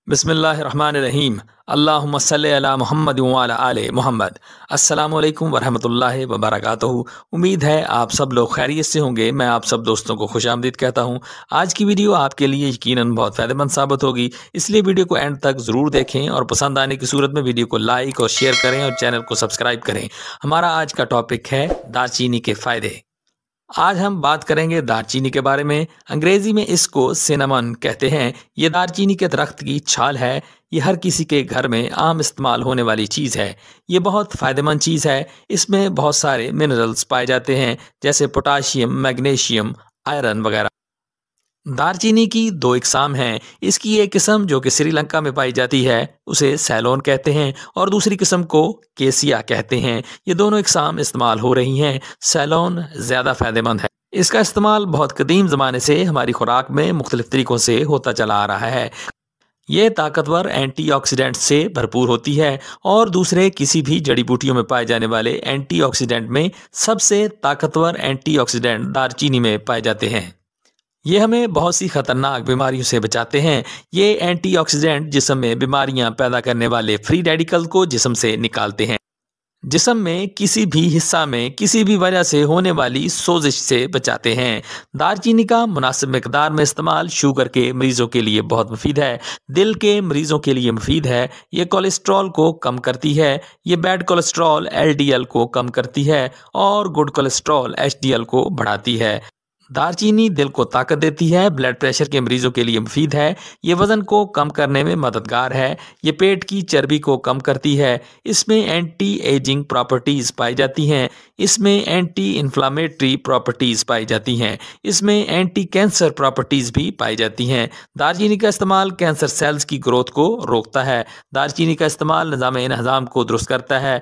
बिस्मिल्लाहिर्रहमानिर्रहीम। अल्लाहुम्मा सल्लि अला मुहम्मद व अला आले मुहम्मद। अस्सलामु अलैकुम वरहमतुल्लाहि वबरकातुहू। उम्मीद है आप सब लोग खैरियत से होंगे। मैं आप सब दोस्तों को खुशामदीद कहता हूँ। आज की वीडियो आपके लिए यकीनन बहुत फ़ायदेमंद साबित होगी, इसलिए वीडियो को एंड तक ज़रूर देखें और पसंद आने की सूरत में वीडियो को लाइक और शेयर करें और चैनल को सब्सक्राइब करें। हमारा आज का टॉपिक है दालचीनी के फ़ायदे। आज हम बात करेंगे दालचीनी के बारे में। अंग्रेजी में इसको सिनेमन कहते हैं। ये दालचीनी के दरख्त की छाल है। ये हर किसी के घर में आम इस्तेमाल होने वाली चीज़ है। ये बहुत फ़ायदेमंद चीज़ है। इसमें बहुत सारे मिनरल्स पाए जाते हैं, जैसे पोटाशियम, मैग्नीशियम, आयरन वगैरह। दालचीनी की दो इकसाम हैं। इसकी एक किस्म जो कि श्रीलंका में पाई जाती है उसे सैलोन कहते हैं और दूसरी किस्म को केसिया कहते हैं। ये दोनों इकसाम इस्तेमाल हो रही हैं। सैलोन ज़्यादा फ़ायदेमंद है। इसका इस्तेमाल बहुत कदीम ज़माने से हमारी खुराक में मुख्तलिफ तरीक़ों से होता चला आ रहा है। ये ताकतवर एंटीऑक्सीडेंट से भरपूर होती है और दूसरे किसी भी जड़ी बूटियों में पाए जाने वाले एंटीऑक्सीडेंट में सबसे ताकतवर एंटीऑक्सीडेंट दालचीनी में पाए जाते हैं। ये हमें बहुत सी खतरनाक बीमारियों से बचाते हैं। ये एंटीऑक्सीडेंट जिस्म में बीमारियां पैदा करने वाले फ्री रेडिकल को जिस्म से निकालते हैं। जिस्म में किसी भी हिस्सा में किसी भी वजह से होने वाली सोजिश से बचाते हैं। दालचीनी का मुनासिब मिकदार में इस्तेमाल शुगर के मरीजों के लिए बहुत मुफीद है। दिल के मरीजों के लिए मुफीद है। ये कोलेस्ट्रॉल को कम करती है। ये बैड कोलेस्ट्रॉल एलडीएल को कम करती है और गुड कोलेस्ट्रॉल एचडीएल को बढ़ाती है। दालचीनी दिल को ताकत देती है। ब्लड प्रेशर के मरीजों के लिए मुफीद है। ये वज़न को कम करने में मददगार है। ये पेट की चर्बी को कम करती है। इसमें एंटी एजिंग प्रॉपर्टीज़ पाई जाती हैं। इसमें एंटी इन्फ्लामेटरी प्रॉपर्टीज़ पाई जाती हैं। इसमें एंटी कैंसर प्रॉपर्टीज़ भी पाई जाती हैं। दालचीनी का इस्तेमाल कैंसर सेल्स की ग्रोथ को रोकता है। दालचीनी का इस्तेमाल निज़ाम को दुरुस्त करता है।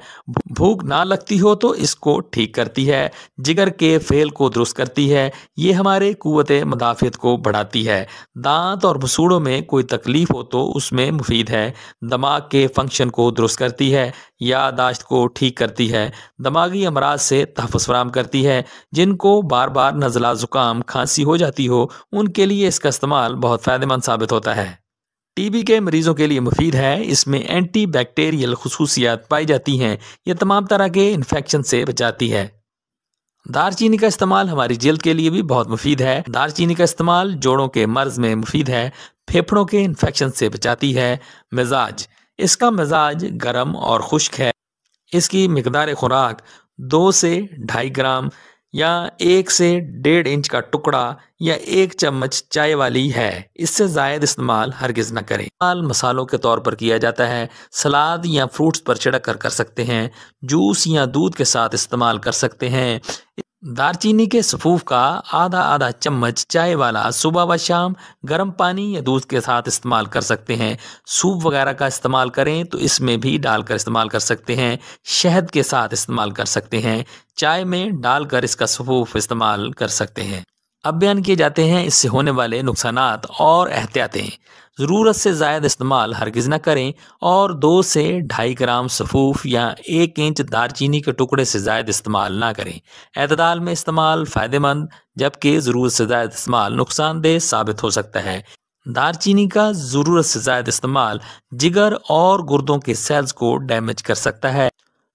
भूख ना लगती हो तो इसको ठीक करती है। जिगर के फेल को दुरुस्त करती है। ये हमारे कुव्वते मुदाफ़ियत को बढ़ाती है। दांत और मसूड़ों में कोई तकलीफ़ हो तो उसमें मुफीद है। दिमाग के फंक्शन को दुरुस्त करती है। याददाश्त को ठीक करती है। दिमागी अमराज से तहफ़्फ़ुज़ फराहम करती है। जिनको बार बार नज़ला ज़ुकाम खांसी हो जाती हो उनके लिए इसका इस्तेमाल बहुत फ़ायदेमंद साबित होता है। टीबी के मरीजों के लिए मुफीद है। इसमें एंटी बैक्टीरियल खुसूसियात पाई जाती हैं। ये तमाम तरह के इन्फेक्शन से बचाती है। दालचीनी का इस्तेमाल हमारी जल्द के लिए भी बहुत मुफीद है। दालचीनी का इस्तेमाल जोड़ों के मर्ज में मुफीद है। फेफड़ों के इन्फेक्शन से बचाती है। मिजाज, इसका मिजाज गर्म और खुश्क है। इसकी मिकदार खुराक 2 से 2.5 ग्राम या 1 से 1.5 इंच का टुकड़ा या 1 चम्मच चाय वाली है। इससे ज़ायद इस्तेमाल हरगिज़ न करें। इस्तेमाल मसालों के तौर पर किया जाता है। सलाद या फ्रूट्स पर छिड़क कर सकते हैं। जूस या दूध के साथ इस्तेमाल कर सकते हैं। दालचीनी के सफ़ूफ का आधा आधा चम्मच चाय वाला सुबह व शाम गर्म पानी या दूध के साथ इस्तेमाल कर सकते हैं। सूप वगैरह का इस्तेमाल करें तो इसमें भी डालकर इस्तेमाल कर सकते हैं। शहद के साथ इस्तेमाल कर सकते हैं। चाय में डालकर इसका सफ़ूफ इस्तेमाल कर सकते हैं। अब बयान किए जाते हैं इससे होने वाले नुकसानात और एहतियातें। ज़रूरत से ज़ायद इस्तेमाल हरगिज़ न करें और 2 से 2.5 ग्राम सफ़ूफ या 1 इंच दालचीनी के टुकड़े से ज़ायद इस्तेमाल ना करें। एतदाल में इस्तेमाल फ़ायदेमंद, जबकि ज़रूरत से ज़ायद इस्तेमाल नुकसानदेह साबित हो सकता है। दालचीनी का ज़रूरत से ज़ायद इस्तेमाल जिगर और गुर्दों के सेल्स को डैमेज कर सकता है।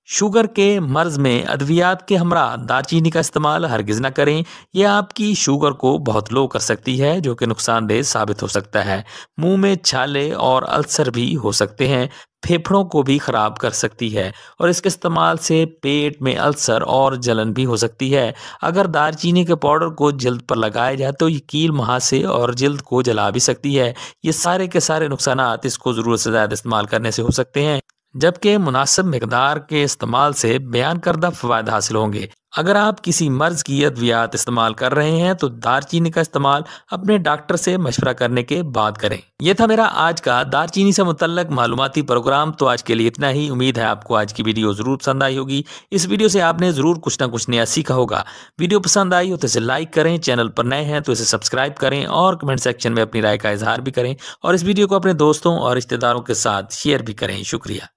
शुगर के मर्ज में अद्वियात के हमरा दालचीनी का इस्तेमाल हरगिज़ न करें। यह आपकी शुगर को बहुत लो कर सकती है, जो कि नुकसानदेह साबित हो सकता है। मुंह में छाले और अल्सर भी हो सकते हैं। फेफड़ों को भी ख़राब कर सकती है और इसके इस्तेमाल से पेट में अल्सर और जलन भी हो सकती है। अगर दालचीनी के पाउडर को जल्द पर लगाया जाए तो ये कील मुहासे और जल्द को जला भी सकती है। ये सारे के सारे नुकसानात इसको ज़रूरत से ज़्यादा इस्तेमाल करने से हो सकते हैं, जबकि मुनासिब मिकदार के इस्तेमाल से बयान करदा फ़वाद हासिल होंगे। अगर आप किसी मर्ज़ की अद्वियात इस्तेमाल कर रहे हैं तो दालचीनी का इस्तेमाल अपने डॉक्टर से मशवरा करने के बाद करें। यह था मेरा आज का दालचीनी से मुतल्लक मालूमाती प्रोग्राम। तो आज के लिए इतना ही। उम्मीद है आपको आज की वीडियो ज़रूर पसंद आई होगी। इस वीडियो से आपने ज़रूर कुछ ना कुछ नया सीखा होगा। वीडियो पसंद आई हो तो इसे लाइक करें, चैनल पर नए हैं तो इसे सब्सक्राइब करें और कमेंट सेक्शन में अपनी राय का इजहार भी करें और इस वीडियो को अपने दोस्तों और रिश्तेदारों के साथ शेयर भी करें। शुक्रिया।